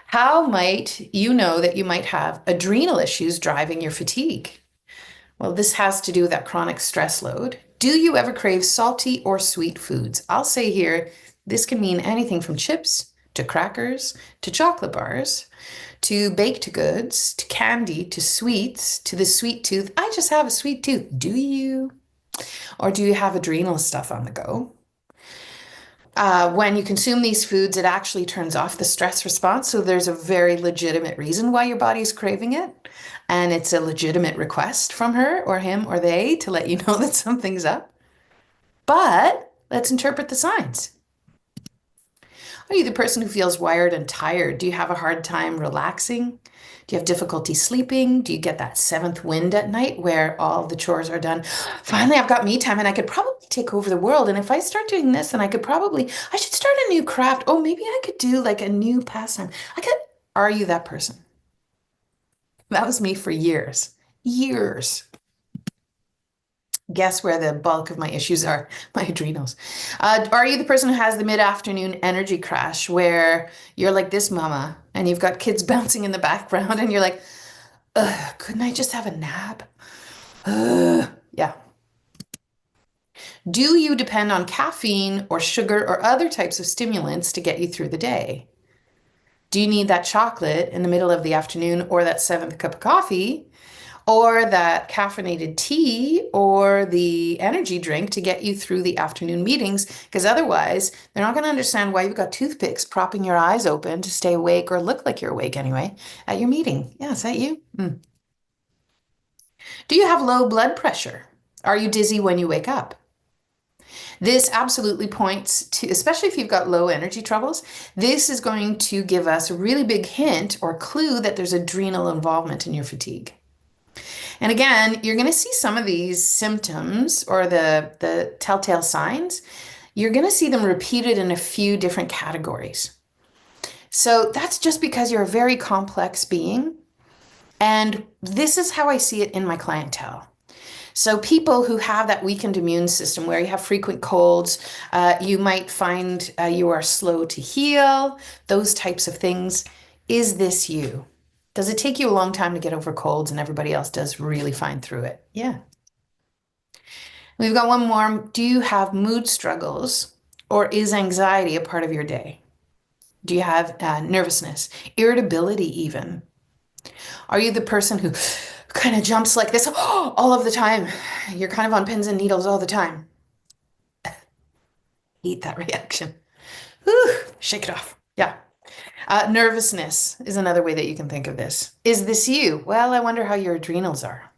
How might you know that you might have adrenal issues driving your fatigue? Well, this has to do with that chronic stress load. Do you ever crave salty or sweet foods? I'll say here, this can mean anything from chips to crackers to chocolate bars to baked goods to candy to sweets to the sweet tooth. I just have a sweet tooth. Do you? Or do you have adrenal stuff on the go? When you consume these foods, it actually turns off the stress response. So there's a very legitimate reason why your body's craving it. And it's a legitimate request from her or him or they to let you know that something's up. But let's interpret the signs. Are you the person who feels wired and tired? Do you have a hard time relaxing? Do you have difficulty sleeping? Do you get that seventh wind at night where all the chores are done? Finally, I've got me time and I could probably take over the world. And if I start doing this, then I should start a new craft. Oh, maybe I could do like a new pastime. Are you that person? That was me for years. Years. Guess where the bulk of my issues are? My adrenals. Are you the person who has the mid-afternoon energy crash where you're like this mama and you've got kids bouncing in the background and you're like, ugh, couldn't I just have a nap? Ugh. Yeah. Do you depend on caffeine or sugar or other types of stimulants to get you through the day? Do you need that chocolate in the middle of the afternoon or that seventh cup of coffee? Or that caffeinated tea or the energy drink to get you through the afternoon meetings, because otherwise they're not going to understand why you've got toothpicks propping your eyes open to stay awake or look like you're awake anyway at your meeting. Yeah, is that you? Do you have low blood pressure? Are you dizzy when you wake up? This absolutely points to, especially if you've got low energy troubles, this is going to give us a really big hint or clue that there's adrenal involvement in your fatigue. And again, you're going to see some of these symptoms or the telltale signs. You're going to see them repeated in a few different categories. So that's just because you're a very complex being. And this is how I see it in my clientele. So people who have that weakened immune system where you have frequent colds, you might find you are slow to heal, those types of things. Is this you? Does it take you a long time to get over colds and everybody else does really fine through it? Yeah. We've got one more. Do you have mood struggles or is anxiety a part of your day? Do you have nervousness, irritability even? Are you the person who kind of jumps like this all of the time? You're kind of on pins and needles all the time. Hate that reaction. Whew, shake it off. Yeah. Nervousness is another way that you can think of this. Is this you? Well, I wonder how your adrenals are.